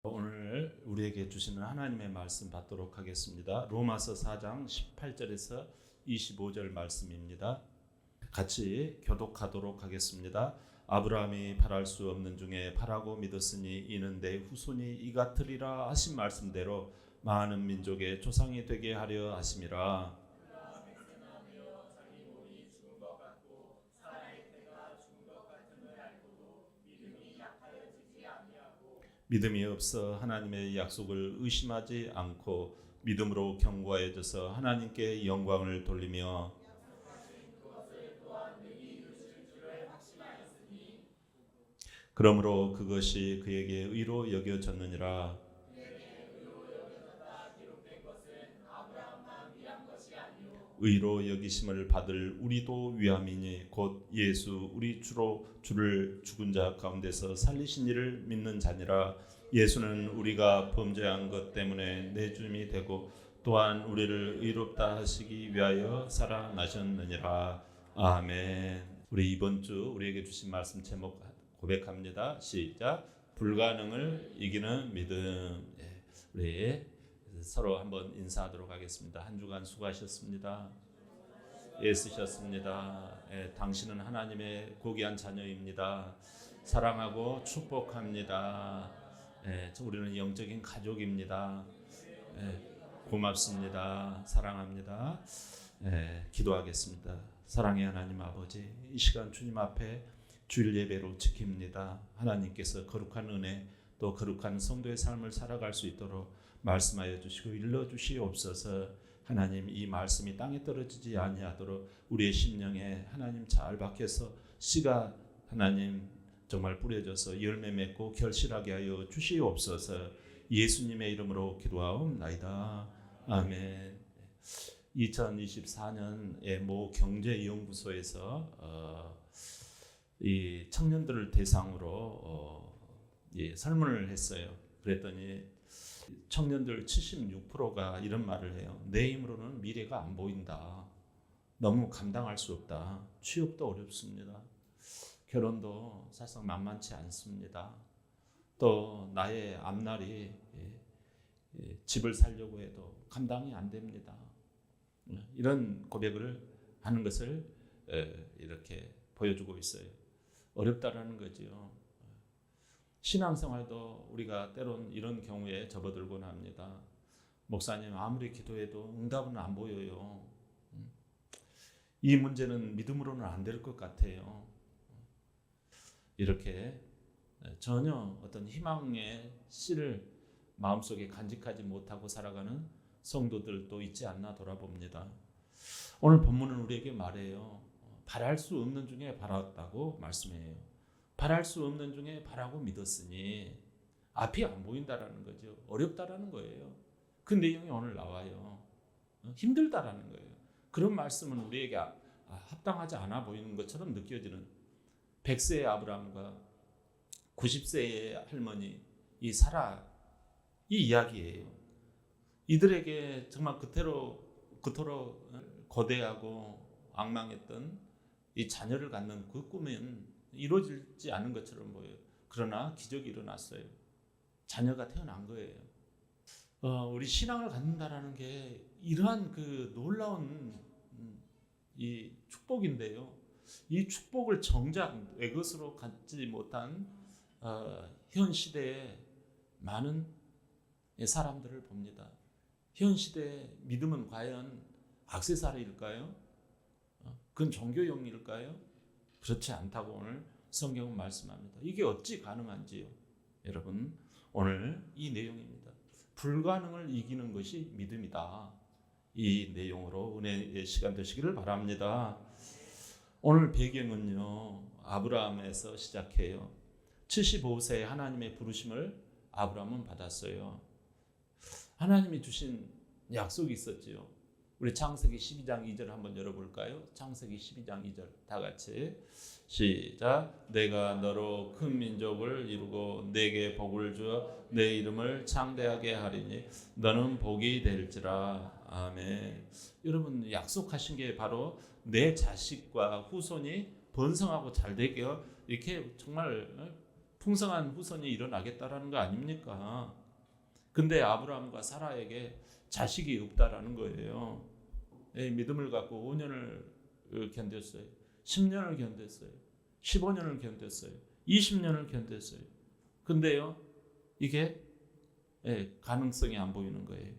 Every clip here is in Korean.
오늘 우리에게 주시는 하나님의 말씀 받도록 하겠습니다. 로마서 4장 18절에서 25절 말씀입니다. 같이 교독하도록 하겠습니다. 아브라함이 바랄 수 없는 중에 바라고 믿었으니 이는 내 후손이 이 같으리라 하신 말씀대로 많은 민족의 조상이 되게 하려 하심이라. 믿음이 없어 하나님의 약속을 의심하지 않고 믿음으로 견고해져서 하나님께 영광을 돌리며 그러므로 그것이 그에게 의로 여겨졌느니라. 의로 여기심을 받을 우리도 위함이니 곧 예수 우리 주로 주를 죽은 자 가운데서 살리신 이를 믿는 자니라. 예수는 우리가 범죄한 것 때문에 내줌이 되고 또한 우리를 의롭다 하시기 위하여 살아나셨느니라. 아멘. 우리 이번 주 우리에게 주신 말씀 제목 고백합니다. 시작. 불가능을 이기는 믿음. 우리 서로 한번 인사하도록 하겠습니다. 한 주간 수고하셨습니다. 애쓰셨습니다. 당신은 하나님의 고귀한 자녀입니다. 사랑하고 축복합니다. 우리는 영적인 가족입니다. 고맙습니다. 사랑합니다. 기도하겠습니다. 사랑의 하나님 아버지, 이 시간 주님 앞에 주일 예배로 지킵니다. 하나님께서 거룩한 은혜 또 거룩한 성도의 삶을 살아갈 수 있도록 말씀하여 주시고 일러 주시옵소서. 하나님, 이 말씀이 땅에 떨어지지 아니하도록 우리의 심령에 하나님 잘 박혀서 씨가 하나님 정말 뿌려져서 열매 맺고 결실하게 하여 주시옵소서. 예수님의 이름으로 기도하옵나이다. 아멘. 2024년에 모 경제연구소에서 이 청년들을 대상으로 설문을 했어요. 그랬더니 청년들 76%가 이런 말을 해요. 내 힘으로는 미래가 안 보인다. 너무 감당할 수 없다. 취업도 어렵습니다. 결혼도 사실상 만만치 않습니다. 또 나의 앞날이 집을 살려고 해도 감당이 안 됩니다. 이런 고백을 하는 것을 이렇게 보여주고 있어요. 어렵다라는 거죠. 신앙생활도 우리가 때론 이런 경우에 접어들곤 합니다. 목사님, 아무리 기도해도 응답은 안 보여요. 이 문제는 믿음으로는 안 될 것 같아요. 이렇게 전혀 어떤 희망의 씨를 마음속에 간직하지 못하고 살아가는 성도들도 있지 않나 돌아봅니다. 오늘 본문은 우리에게 말해요. 바랄 수 없는 중에 바랐다고 말씀해요. 바랄 수 없는 중에 바라고 믿었으니 앞이 안 보인다라는 거죠. 어렵다라는 거예요. 그 내용이 오늘 나와요. 힘들다라는 거예요. 그런 말씀은 우리에게 합당하지 않아 보이는 것처럼 느껴지는 100세의 아브라함과 90세의 할머니 이 사라 이 이야기예요. 이들에게 정말 그토록 거대하고 악망했던 이 자녀를 갖는 그 꿈은 이루어지지 않은 것처럼 보여요. 그러나 기적이 일어났어요. 자녀가 태어난 거예요. 우리 신앙을 갖는다라는 게 이러한 그 놀라운 이 축복인데요. 이 축복을 정작 내 것으로 갖지 못한 현 시대에 많은 사람들을 봅니다. 현 시대의 믿음은 과연 액세서리일까요? 그건 종교용일까요? 그렇지 않다고 오늘 성경은 말씀합니다. 이게 어찌 가능한지요? 여러분, 오늘 이 내용입니다. 불가능을 이기는 것이 믿음이다. 이 내용으로 은혜의 시간 되시기를 바랍니다. 오늘 배경은요, 아브라함에서 시작해요. 75세에 하나님의 부르심을 아브라함은 받았어요. 하나님이 주신 약속이 있었지요. 우리 창세기 12장 2절 한번 열어볼까요? 창세기 12장 2절 다 같이 시작. 내가 너로 큰 민족을 이루고 내게 복을 주어 내 이름을 창대하게 하리니 너는 복이 될지라. 아멘. 여러분, 약속하신 게 바로 내 자식과 후손이 번성하고 잘 되게 이렇게 정말 풍성한 후손이 일어나겠다라는 거 아닙니까? 근데 아브라함과 사라에게 자식이 없다라는 거예요. 믿음을 갖고 5년을 견뎠어요. 10년을 견뎠어요. 15년을 견뎠어요. 20년을 견뎠어요. 근데요, 이게 가능성이 안 보이는 거예요.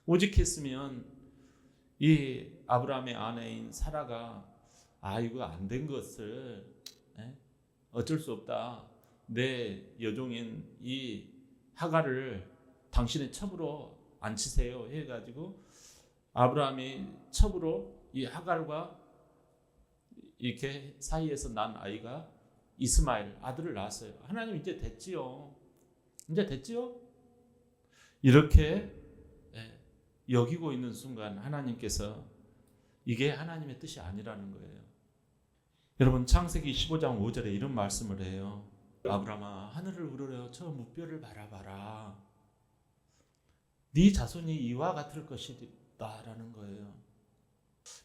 오직 했으면 이 아브라함의 아내인 사라가 이거 안 된 것을 어쩔 수 없다. 내 여종인 이 하갈을 당신의 첩으로 앉히세요 해가지고 아브라함이 첩으로 이 하갈과 이렇게 사이에서 난 아이가 이스마엘 아들을 낳았어요. 하나님 이제 됐지요. 이제 됐지요? 이렇게 여기고 있는 순간 하나님께서 이게 하나님의 뜻이 아니라는 거예요. 여러분 창세기 15장 5절에 이런 말씀을 해요. 아브라함아 하늘을 우러러 저 무뼈를 바라봐라. 네 자손이 이와 같을 것이다라는 거예요.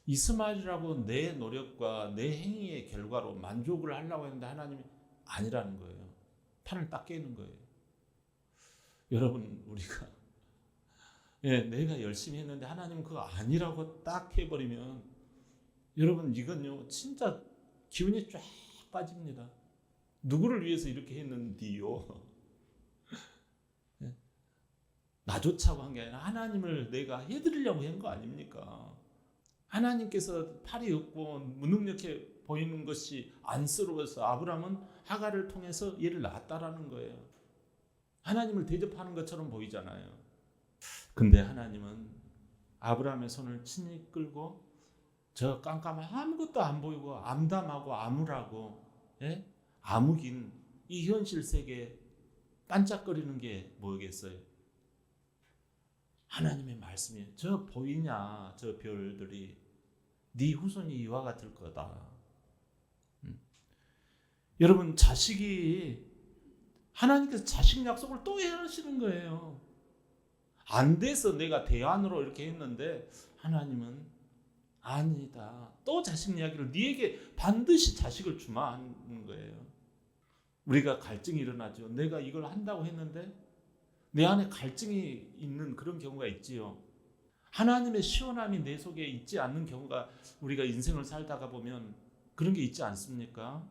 이스마엘이라고 내 노력과 내 행위의 결과로 만족을 하려고 했는데 하나님이 아니라는 거예요. 판을 딱 깨는 거예요. 여러분 우리가 내가 열심히 했는데 하나님은 그거 아니라고 딱 해버리면 여러분 이건요 진짜 기운이 쫙 빠집니다. 누구를 위해서 이렇게 했는데요. 나조차고 한 게 아니라 하나님을 내가 해드리려고 한 거 아닙니까? 하나님께서 팔이 없고 무능력해 보이는 것이 안쓰러워서 아브라함은 하갈을 통해서 얘를 낳았다라는 거예요. 하나님을 대접하는 것처럼 보이잖아요. 근데 하나님은 아브라함의 손을 친히 끌고 저 깜깜한 아무것도 안 보이고 암담하고 암울하고 암흑인 이 현실 세계에 반짝거리는 게 뭐겠어요? 하나님의 말씀이에요. 저 보이냐 저 별들이 네 후손이 이와 같을 거다. 여러분 자식이 하나님께서 자식 약속을 또 하시는 거예요. 안 돼서 내가 대안으로 이렇게 했는데 하나님은 아니다. 또 자식 이야기를 네에게 반드시 자식을 주마 하는 거예요. 우리가 갈증이 일어나죠. 내가 이걸 한다고 했는데 내 안에 갈증이 있는 그런 경우가 있지요. 하나님의 시원함이 내 속에 있지 않는 경우가 우리가 인생을 살다가 보면 그런 게 있지 않습니까?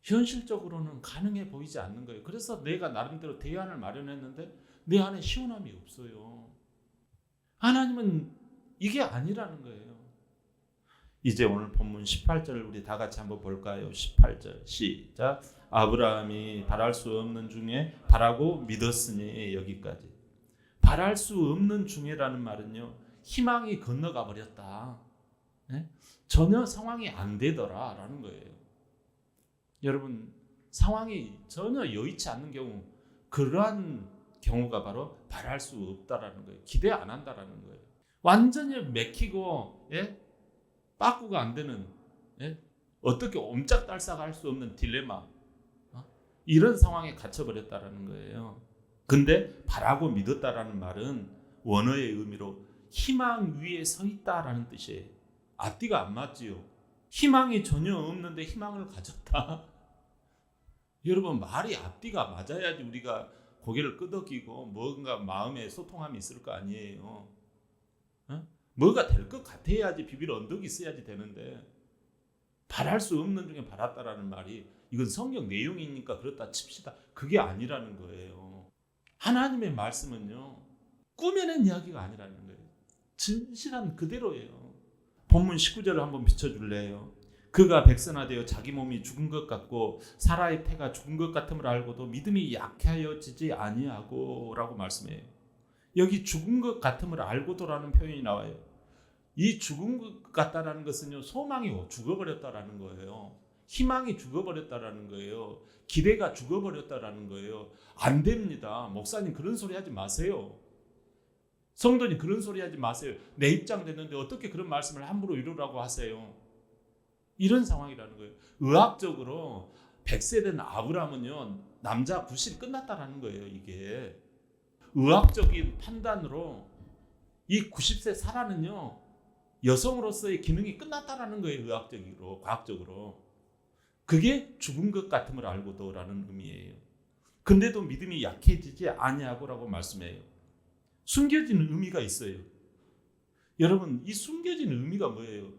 현실적으로는 가능해 보이지 않는 거예요. 그래서 내가 나름대로 대안을 마련했는데 내 안에 시원함이 없어요. 하나님은 이게 아니라는 거예요. 이제 오늘 본문 18절을 우리 다 같이 한번 볼까요? 18절 시작. 아브라함이 바랄 수 없는 중에 바라고 믿었으니 여기까지. 바랄 수 없는 중에라는 말은요. 희망이 건너가 버렸다. 전혀 상황이 안 되더라라는 거예요. 여러분 상황이 전혀 여의치 않는 경우 그러한 경우가 바로 바랄 수 없다라는 거예요. 기대 안 한다라는 거예요. 완전히 맥히고 빠꾸가 안 되는 어떻게 옴짝달싹 할 수 없는 딜레마 이런 상황에 갇혀버렸다라는 거예요. 근데 바라고 믿었다라는 말은 원어의 의미로 희망 위에 서 있다라는 뜻이에요. 앞뒤가 안 맞지요. 희망이 전혀 없는데 희망을 가졌다. 여러분 말이 앞뒤가 맞아야지 우리가 고개를 끄덕이고 뭔가 마음에 소통함이 있을 거 아니에요. 뭐가 될 것 같아야지 비빌 언덕이 있어야지 되는데 바랄 수 없는 중에 바랐다라는 말이 이건 성경 내용이니까 그렇다 칩시다. 그게 아니라는 거예요. 하나님의 말씀은요. 꾸며낸 이야기가 아니라는 거예요. 진실한 그대로예요. 본문 19절을 한번 비춰줄래요? 그가 백선하되어 자기 몸이 죽은 것 같고 사라의 태가 죽은 것 같음을 알고도 믿음이 약해지지 아니하고 라고 말씀해요. 여기 죽은 것 같음을 알고도라는 표현이 나와요. 이 죽은 것 같다라는 것은요. 소망이 죽어버렸다라는 거예요. 희망이 죽어버렸다라는 거예요. 기대가 죽어버렸다라는 거예요. 안 됩니다. 목사님 그런 소리 하지 마세요. 성도님 그런 소리 하지 마세요. 내 입장 됐는데 어떻게 그런 말씀을 함부로 이루라고 하세요. 이런 상황이라는 거예요. 의학적으로 100세 된 아브라함은요. 남자 구실이 끝났다라는 거예요. 이게 의학적인 판단으로 이 90세 사라는요. 여성으로서의 기능이 끝났다라는 거예요. 의학적으로 과학적으로. 그게 죽은 것 같음을 알고도라는 의미예요. 근데도 믿음이 약해지지 아니하고라고 말씀해요. 숨겨진 의미가 있어요. 여러분, 이 숨겨진 의미가 뭐예요?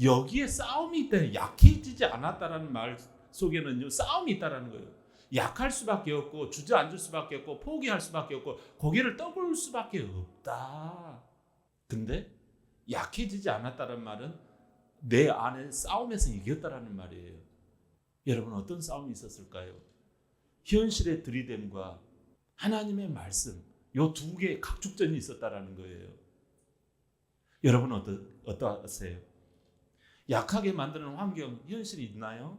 여기에 싸움이 있다. 약해지지 않았다라는 말 속에는요, 싸움이 있다라는 거예요. 약할 수밖에 없고, 주저앉을 수밖에 없고, 포기할 수밖에 없고, 고개를 떠볼 수밖에 없다. 근데 약해지지 않았다는 말은 내 안에 싸움에서 이겼다라는 말이에요. 여러분, 어떤 싸움이 있었을까요? 현실의 들이댐과 하나님의 말씀, 요 두 개의 각축전이 있었다라는 거예요. 여러분 어떠하세요? 약하게 만드는 환경, 현실이 있나요?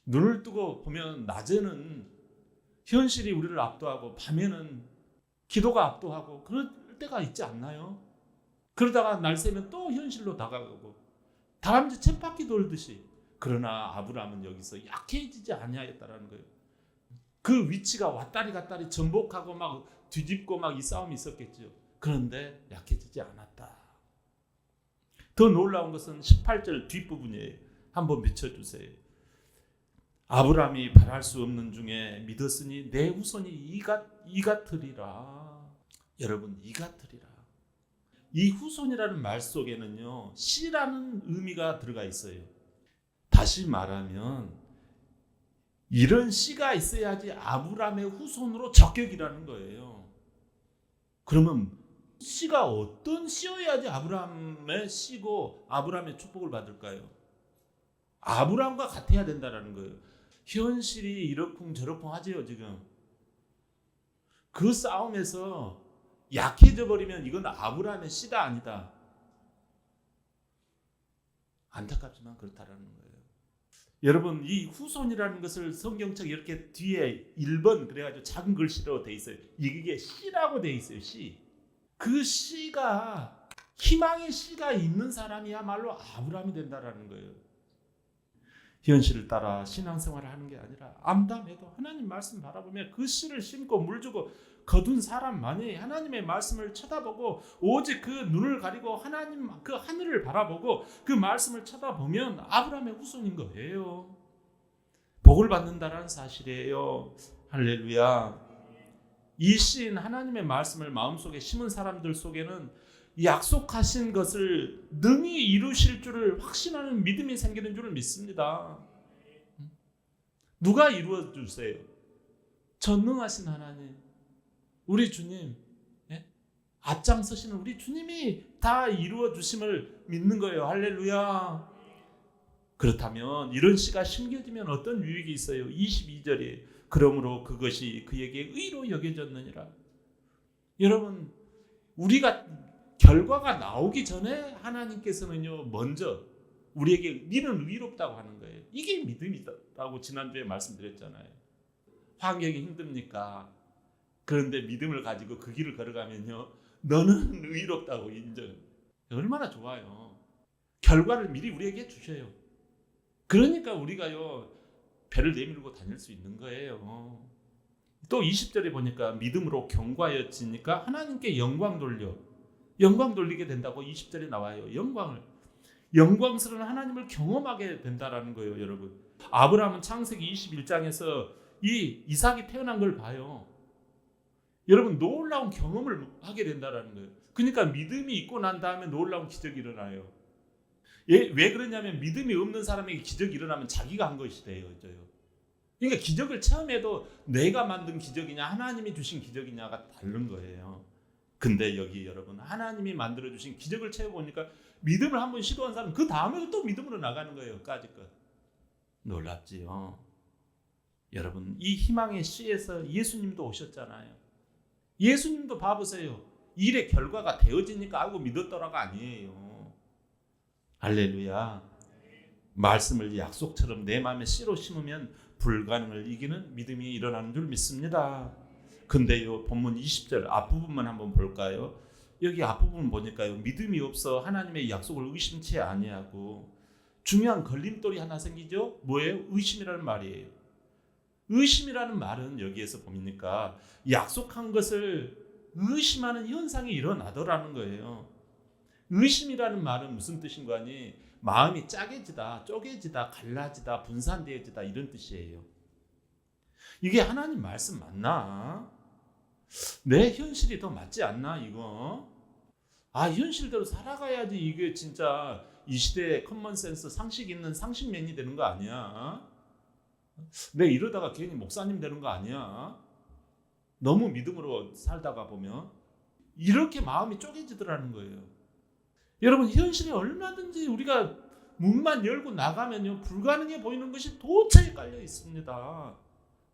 눈을 뜨고 보면 낮에는 현실이 우리를 압도하고 밤에는 기도가 압도하고 그럴 때가 있지 않나요? 그러다가 날 새면 또 현실로 다가가고 다람쥐 쳇바퀴 돌듯이. 그러나 아브라함은 여기서 약해지지 아니하였다라는 거예요. 그 위치가 왔다리 갔다리 전복하고 막 뒤집고 막 이 싸움이 있었겠죠. 그런데 약해지지 않았다. 더 놀라운 것은 18절 뒷부분이에요. 한번 비춰주세요. 아브라함이 바랄 수 없는 중에 믿었으니 내 후손이 이 같으리라. 여러분, 이 같으리라. 이 후손이라는 말 속에는요, 씨라는 의미가 들어가 있어요. 다시 말하면 이런 씨가 있어야지 아브라함의 후손으로 적격이라는 거예요. 그러면 씨가 어떤 씨여야지 아브라함의 씨고 아브라함의 축복을 받을까요? 아브라함과 같아야 된다는 거예요. 현실이 이러쿵저러쿵 하지요 지금. 그 싸움에서 약해져 버리면 이건 아브라함의 씨가 아니다. 안타깝지만 그렇다라는 거예요. 여러분, 이 후손이라는 것을 성경책 이렇게 뒤에 1번 그래가지고 작은 글씨로 돼 있어요. 이게 씨라고 돼 있어요. 씨. 그 씨가 희망의 씨가 있는 사람이야말로 아브라함이 된다라는 거예요. 현실을 따라 신앙생활을 하는 게 아니라 암담해도 하나님 말씀 바라보며 그 씨를 심고 물주고 거둔 사람만이 하나님의 말씀을 쳐다보고 오직 그 눈을 가리고 하나님 그 하늘을 바라보고 그 말씀을 쳐다보면 아브라함의 후손인 거예요. 복을 받는다라는 사실이에요. 할렐루야. 이 씨인 하나님의 말씀을 마음속에 심은 사람들 속에는 약속하신 것을 능히 이루실 줄을 확신하는 믿음이 생기는 줄을 믿습니다. 누가 이루어 주세요? 전능하신 하나님, 우리 주님, 앞장서시는 우리 주님이 다 이루어 주심을 믿는 거예요. 할렐루야. 그렇다면 이런 씨가 심겨지면 어떤 유익이 있어요? 22절에 그러므로 그것이 그에게 의로 여겨졌느니라. 여러분, 우리가 결과가 나오기 전에 하나님께서는요, 먼저 우리에게 니는 의롭다고 하는 거예요. 이게 믿음이라고 지난주에 말씀드렸잖아요. 환경이 힘듭니까? 그런데 믿음을 가지고 그 길을 걸어가면요, 너는 의롭다고 인정. 얼마나 좋아요. 결과를 미리 우리에게 주셔요. 그러니까 우리가요, 배를 내밀고 다닐 수 있는 거예요. 또 20절에 보니까 믿음으로 경과여지니까 하나님께 영광 돌리게 된다고 20절에 나와요. 영광스러운 하나님을 경험하게 된다라는 거예요, 여러분. 아브라함은 창세기 21장에서 이 이삭이 태어난 걸 봐요. 여러분, 놀라운 경험을 하게 된다라는 거예요. 그러니까 믿음이 있고 난 다음에 놀라운 기적이 일어나요. 왜 그러냐면 믿음이 없는 사람에게 기적이 일어나면 자기가 한 것이 돼요. 그러니까 기적을 처음에도 내가 만든 기적이냐 하나님이 주신 기적이냐가 다른 거예요. 근데 여기 여러분, 하나님이 만들어주신 기적을 채워보니까 믿음을 한번 시도한 사람 그 다음에도 또 믿음으로 나가는 거예요. 까짓것. 놀랍지요. 여러분, 이 희망의 씨에서 예수님도 오셨잖아요. 예수님도 봐보세요. 일의 결과가 되어지니까 알고 믿었더라가 아니에요. 할렐루야. 말씀을 약속처럼 내 마음에 씨로 심으면 불가능을 이기는 믿음이 일어나는 줄 믿습니다. 근데요, 본문 20절 앞부분만 한번 볼까요? 여기 앞부분 보니까요, 믿음이 없어 하나님의 약속을 의심치 아니하고 중요한 걸림돌이 하나 생기죠. 뭐예요? 의심이라는 말이에요. 의심이라는 말은 여기에서 보니까 약속한 것을 의심하는 현상이 일어나더라는 거예요. 의심이라는 말은 무슨 뜻인가 하니 마음이 짜게지다, 쪼개지다, 갈라지다, 분산되어지다 이런 뜻이에요. 이게 하나님 말씀 맞나? 내 현실이 더 맞지 않나 이거? 현실대로 살아가야지 이게 진짜 이 시대의 커먼센스 상식 있는 상식맨이 되는 거 아니야? 내 이러다가 괜히 목사님 되는 거 아니야? 너무 믿음으로 살다가 보면 이렇게 마음이 쪼개지더라는 거예요. 여러분 현실에 얼마든지 우리가 문만 열고 나가면요 불가능해 보이는 것이 도처에 깔려 있습니다.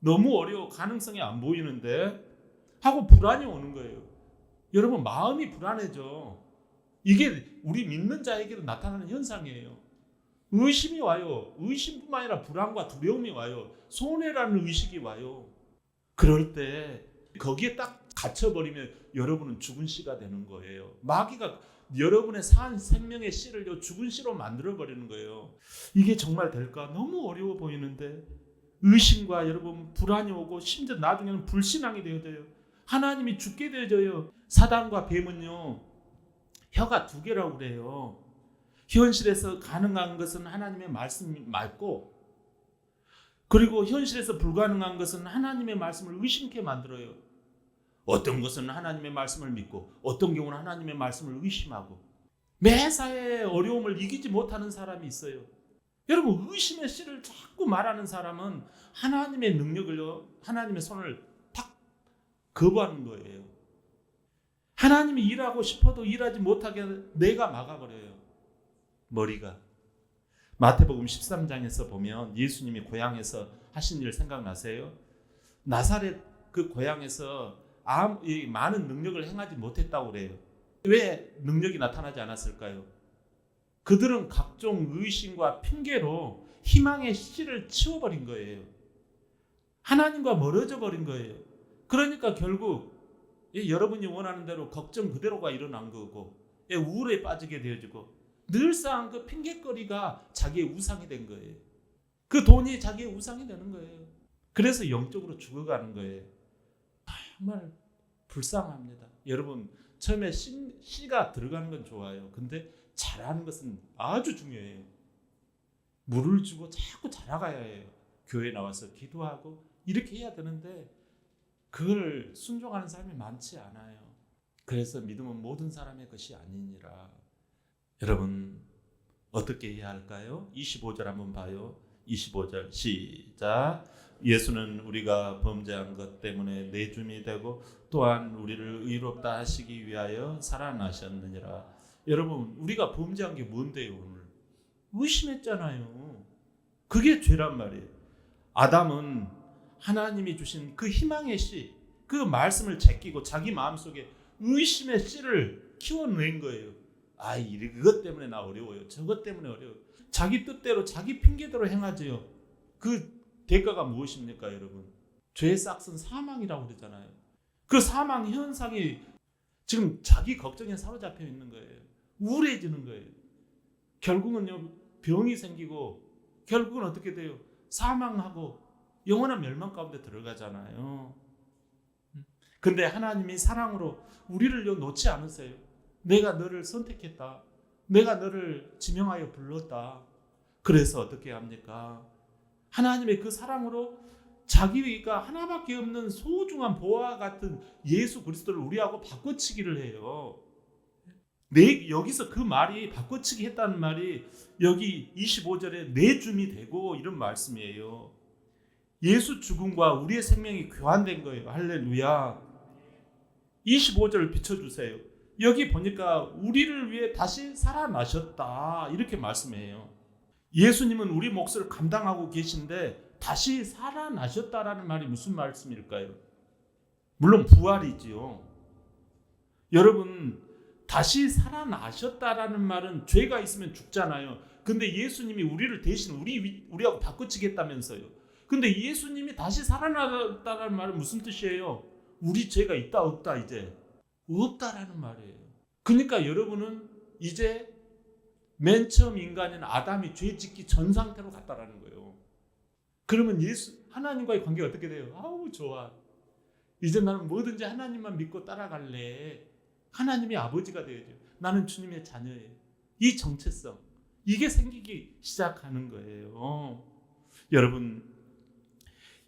너무 어려워 가능성이 안 보이는데 하고 불안이 오는 거예요. 여러분 마음이 불안해져. 이게 우리 믿는 자에게도 나타나는 현상이에요. 의심이 와요. 의심뿐만 아니라 불안과 두려움이 와요. 손해라는 의식이 와요. 그럴 때 거기에 딱 갇혀버리면 여러분은 죽은 씨가 되는 거예요. 마귀가 여러분의 산 생명의 씨를 죽은 씨로 만들어버리는 거예요. 이게 정말 될까? 너무 어려워 보이는데 의심과 여러분 불안이 오고 심지어 나중에는 불신앙이 되어져요. 하나님이 죽게 되어져요. 사단과 뱀은요 혀가 두 개라고 그래요. 현실에서 가능한 것은 하나님의 말씀이 맞고 그리고 현실에서 불가능한 것은 하나님의 말씀을 의심케 만들어요. 어떤 것은 하나님의 말씀을 믿고 어떤 경우는 하나님의 말씀을 의심하고 매사에 어려움을 이기지 못하는 사람이 있어요. 여러분 의심의 씨를 자꾸 말하는 사람은 하나님의 능력을요 하나님의 손을 탁 거부하는 거예요. 하나님이 일하고 싶어도 일하지 못하게 내가 막아버려요. 머리가. 마태복음 13장에서 보면 예수님이 고향에서 하신 일 생각나세요? 나사렛 그 고향에서 많은 능력을 행하지 못했다고 그래요. 왜 능력이 나타나지 않았을까요? 그들은 각종 의심과 핑계로 희망의 씨를 치워버린 거예요. 하나님과 멀어져 버린 거예요. 그러니까 결국 여러분이 원하는 대로 걱정 그대로가 일어난 거고 우울에 빠지게 되어지고 늘상 그 핑계거리가 자기의 우상이 된 거예요. 그 돈이 자기의 우상이 되는 거예요. 그래서 영적으로 죽어가는 거예요. 정말 불쌍합니다. 여러분 처음에 씨가 들어가는 건 좋아요. 근데 자라는 것은 아주 중요해요. 물을 주고 자꾸 자라가야 해요. 교회 나와서 기도하고 이렇게 해야 되는데 그걸 순종하는 사람이 많지 않아요. 그래서 믿음은 모든 사람의 것이 아니니라. 여러분 어떻게 해야 할까요? 25절 한번 봐요. 25절 시작. 예수는 우리가 범죄한 것 때문에 내줌이 되고 또한 우리를 의롭다 하시기 위하여 살아나셨느니라. 여러분 우리가 범죄한 게 뭔데요? 오늘 의심했잖아요. 그게 죄란 말이에요. 아담은 하나님이 주신 그 희망의 씨, 그 말씀을 제끼고 자기 마음속에 의심의 씨를 키워낸 거예요. 이것 때문에 나 어려워요. 저것 때문에 어려워요. 자기 뜻대로 자기 핑계대로 행하지요. 그 대가가 무엇입니까 여러분? 죄의 싹은 사망이라고 그러잖아요. 그 사망 현상이 지금 자기 걱정에 사로잡혀 있는 거예요. 우울해지는 거예요. 결국은요 병이 생기고 결국은 어떻게 돼요? 사망하고 영원한 멸망 가운데 들어가잖아요. 근데 하나님이 사랑으로 우리를 놓지 않으세요. 내가 너를 선택했다. 내가 너를 지명하여 불렀다. 그래서 어떻게 합니까? 하나님의 그 사랑으로 자기가 하나밖에 없는 소중한 보화 같은 예수 그리스도를 우리하고 바꿔치기를 해요. 여기서 그 말이 바꿔치기 했다는 말이 여기 25절에 내줌이 되고 이런 말씀이에요. 예수 죽음과 우리의 생명이 교환된 거예요. 할렐루야. 25절을 비춰주세요. 여기 보니까 우리를 위해 다시 살아나셨다 이렇게 말씀해요. 예수님은 우리 몫을 감당하고 계신데 다시 살아나셨다라는 말이 무슨 말씀일까요? 물론 부활이지요. 여러분 다시 살아나셨다라는 말은 죄가 있으면 죽잖아요. 근데 예수님이 우리를 대신 우리하고 바꿔치겠다면서요. 근데 예수님이 다시 살아나셨다는 말은 무슨 뜻이에요? 우리 죄가 있다 없다 이제 없다라는 말이에요. 그러니까 여러분은 이제 맨 처음 인간인 아담이 죄 짓기 전 상태로 갔다라는 거예요. 그러면 하나님과의 관계가 어떻게 돼요? 아우 좋아. 이제 나는 뭐든지 하나님만 믿고 따라갈래. 하나님이 아버지가 되어야죠. 나는 주님의 자녀예요. 이 정체성, 이게 생기기 시작하는 거예요. 여러분,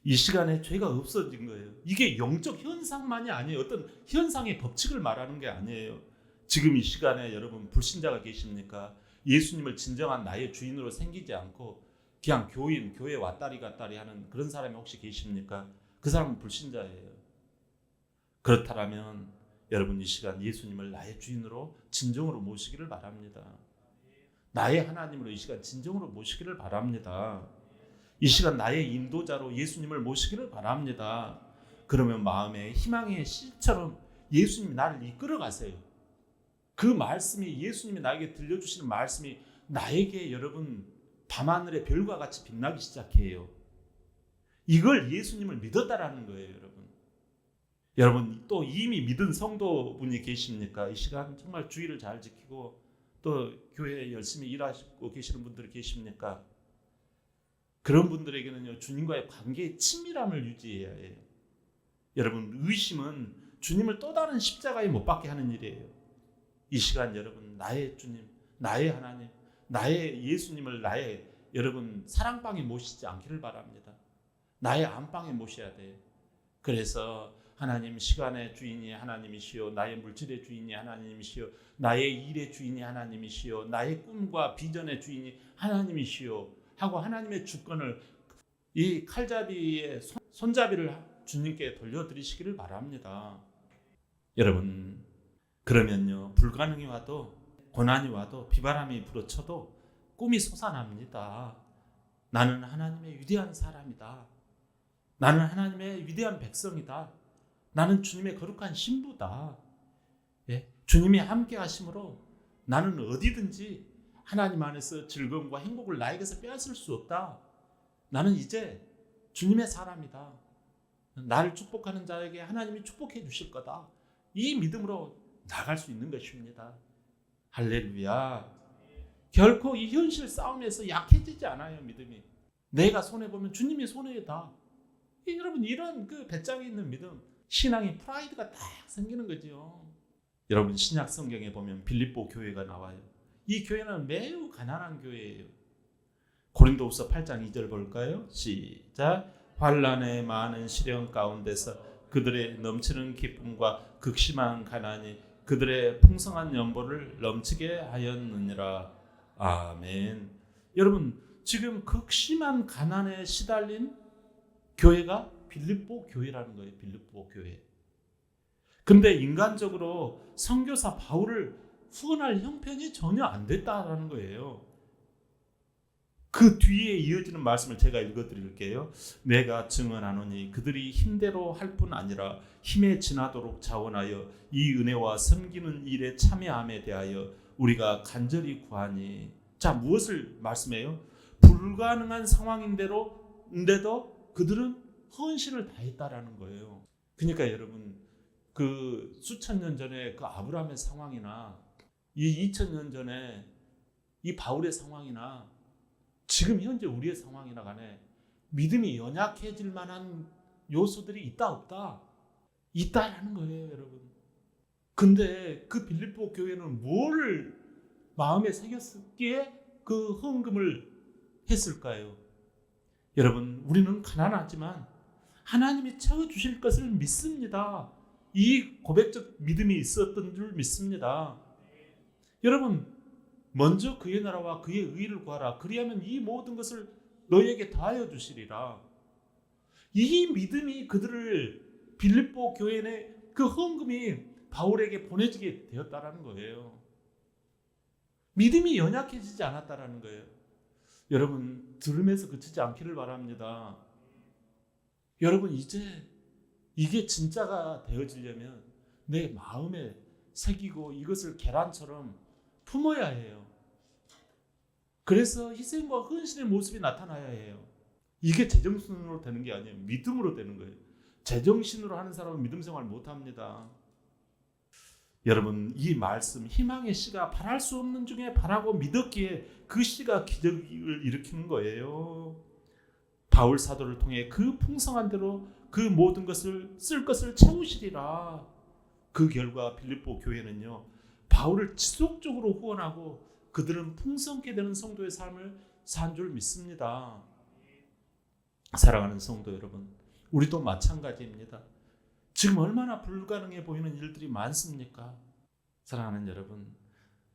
이 시간에 죄가 없어진 거예요. 이게 영적 현상만이 아니에요. 어떤 현상의 법칙을 말하는 게 아니에요. 지금 이 시간에 여러분 불신자가 계십니까? 예수님을 진정한 나의 주인으로 생기지 않고 그냥 교회 왔다리 갔다리 하는 그런 사람이 혹시 계십니까? 그 사람은 불신자예요. 그렇다면 여러분 이 시간 예수님을 나의 주인으로 진정으로 모시기를 바랍니다. 나의 하나님으로 이 시간 진정으로 모시기를 바랍니다. 이 시간 나의 인도자로 예수님을 모시기를 바랍니다. 그러면 마음에 희망의 씨처럼 예수님이 나를 이끌어 가세요. 그 말씀이, 예수님이 나에게 들려주시는 말씀이 나에게 여러분 밤하늘의 별과 같이 빛나기 시작해요. 이걸 예수님을 믿었다라는 거예요. 여러분 또 이미 믿은 성도분이 계십니까? 이 시간 정말 주의를 잘 지키고 또 교회에 열심히 일하시고 계시는 분들이 계십니까? 그런 분들에게는요, 주님과의 관계의 친밀함을 유지해야 해요. 여러분, 의심은 주님을 또 다른 십자가에 못 박게 하는 일이에요. 이 시간 여러분, 나의 주님, 나의 하나님, 나의 예수님을 나의 여러분 사랑방에 모시지 않기를 바랍니다. 나의 안방에 모셔야 돼요. 그래서 하나님, 시간의 주인이 하나님이시요, 나의 물질의 주인이 하나님이시요, 나의 일의 주인이 하나님이시요, 나의 꿈과 비전의 주인이 하나님이시요 하고 하나님의 주권을, 이 칼잡이의 손잡이를 주님께 돌려드리시기를 바랍니다. 여러분, 그러면요, 불가능이 와도 고난이 와도 비바람이 불어쳐도 꿈이 솟아납니다. 나는 하나님의 위대한 사람이다. 나는 하나님의 위대한 백성이다. 나는 주님의 거룩한 신부다. 예? 주님이 함께 하심으로 나는 어디든지 하나님 안에서 즐거움과 행복을 나에게서 빼앗을 수 없다. 나는 이제 주님의 사람이다. 나를 축복하는 자에게 하나님이 축복해 주실 거다. 이 믿음으로 나갈 수 있는 것입니다. 할렐루야. 결코 이 현실 싸움에서 약해지지 않아요. 믿음이. 내가 손해보면 주님이 손해다. 여러분, 이런 그 배짱이 있는 믿음, 신앙의 프라이드가 딱 생기는 거죠. 여러분, 신약 성경에 보면 빌립보 교회가 나와요. 이 교회는 매우 가난한 교회예요. 고린도후서 8장 2절 볼까요? 시작. 환난의 많은 시련 가운데서 그들의 넘치는 기쁨과 극심한 가난이 그들의 풍성한 연보를 넘치게 하였느니라. 아멘. 여러분, 지금 극심한 가난에 시달린 교회가 빌립보 교회라는 거예요. 빌립보 교회. 근데 인간적으로 선교사 바울을 후원할 형편이 전혀 안 됐다라는 거예요. 그 뒤에 이어지는 말씀을 제가 읽어드릴게요. 내가 증언하노니 그들이 힘대로 할 뿐 아니라 힘에 지나도록 자원하여 이 은혜와 섬기는 일에 참여함에 대하여 우리가 간절히 구하니. 자, 무엇을 말씀해요? 불가능한 상황인데도 그들은 헌신을 다했다라는 거예요. 그러니까 여러분, 그 수천 년 전에 그 아브라함의 상황이나 이 2000년 전에 이 바울의 상황이나 지금 현재 우리의 상황이나 간에 믿음이 연약해질 만한 요소들이 있다 없다? 있다라는 거예요, 여러분. 근데 그 빌립보 교회는 뭘 마음에 새겼기에 그 헌금을 했을까요? 여러분, 우리는 가난하지만 하나님이 채워주실 것을 믿습니다. 이 고백적 믿음이 있었던 줄 믿습니다. 여러분, 먼저 그의 나라와 그의 의를 구하라. 그리하면 이 모든 것을 너희에게 다하여 주시리라. 이 믿음이 그들을 빌립보 교회의 그 헌금이 바울에게 보내지게 되었다라는 거예요. 믿음이 연약해지지 않았다라는 거예요. 여러분, 들으면서 그치지 않기를 바랍니다. 여러분, 이제 이게 진짜가 되어지려면 내 마음에 새기고 이것을 계란처럼 품어야 해요. 그래서 희생과 헌신의 모습이 나타나야 해요. 이게 제정신으로 되는 게 아니에요. 믿음으로 되는 거예요. 제정신으로 하는 사람은 믿음 생활 못합니다. 여러분, 이 말씀, 희망의 씨가 바랄 수 없는 중에 바라고 믿었기에 그 씨가 기적을 일으키는 거예요. 바울 사도를 통해 그 풍성한 대로 그 모든 것을 쓸 것을 채우시리라. 그 결과 빌립보 교회는요, 바울을 지속적으로 후원하고 그들은 풍성케 되는 성도의 삶을 산 줄 믿습니다. 사랑하는 성도 여러분, 우리도 마찬가지입니다. 지금 얼마나 불가능해 보이는 일들이 많습니까? 사랑하는 여러분,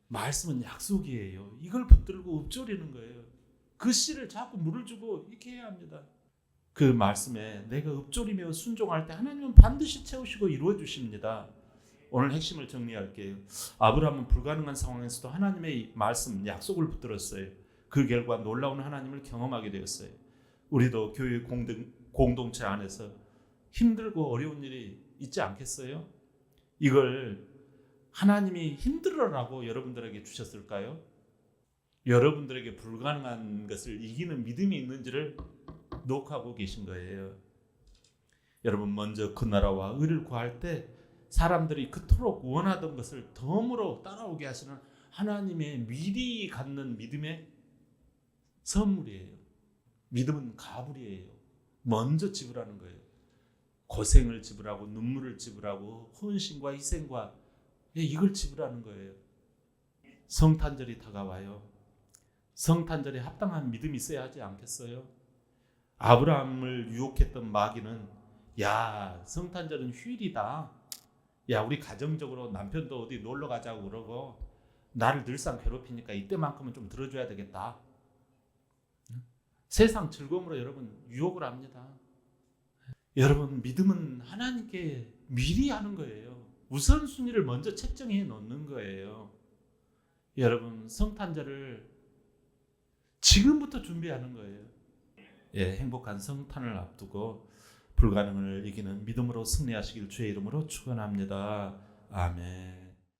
말씀은 약속이에요. 이걸 붙들고 읊조리는 거예요. 그 씨를 자꾸 물을 주고 이렇게 해야 합니다. 그 말씀에 내가 읊조리며 순종할 때 하나님은 반드시 채우시고 이루어 주십니다. 오늘 핵심을 정리할게요. 아브라함은 불가능한 상황에서도 하나님의 말씀, 약속을 붙들었어요. 그 결과 놀라운 하나님을 경험하게 되었어요. 우리도 교회 공동체 안에서 힘들고 어려운 일이 있지 않겠어요? 이걸 하나님이 힘들어라고 여러분들에게 주셨을까요? 여러분들에게 불가능한 것을 이기는 믿음이 있는지를 녹화하고 계신 거예요. 여러분, 먼저 그 나라와 의를 구할 때 사람들이 그토록 원하던 것을 덤으로 따라오게 하시는 하나님의 미리 갖는 믿음의 선물이에요. 믿음은 가불이에요. 먼저 지불하는 거예요. 고생을 지불하고 눈물을 지불하고 헌신과 희생과 이걸 지불하는 거예요. 성탄절이 다가와요. 성탄절에 합당한 믿음이 있어야 하지 않겠어요? 아브라함을 유혹했던 마귀는 야, 성탄절은 휴일이다. 야, 우리 가정적으로 남편도 어디 놀러 가자고 그러고 나를 늘상 괴롭히니까 이때만큼은 좀 들어줘야 되겠다. 세상 즐거움으로 여러분 유혹을 합니다. 여러분, 믿음은 하나님께 미리 하는 거예요. 우선순위를 먼저 책정해 놓는 거예요. 여러분, 성탄절을 지금부터 준비하는 거예요. 행복한 성탄을 앞두고 불가능을 이기는 믿음으로 승리하시길 주의 이름으로 축원합니다. 아멘.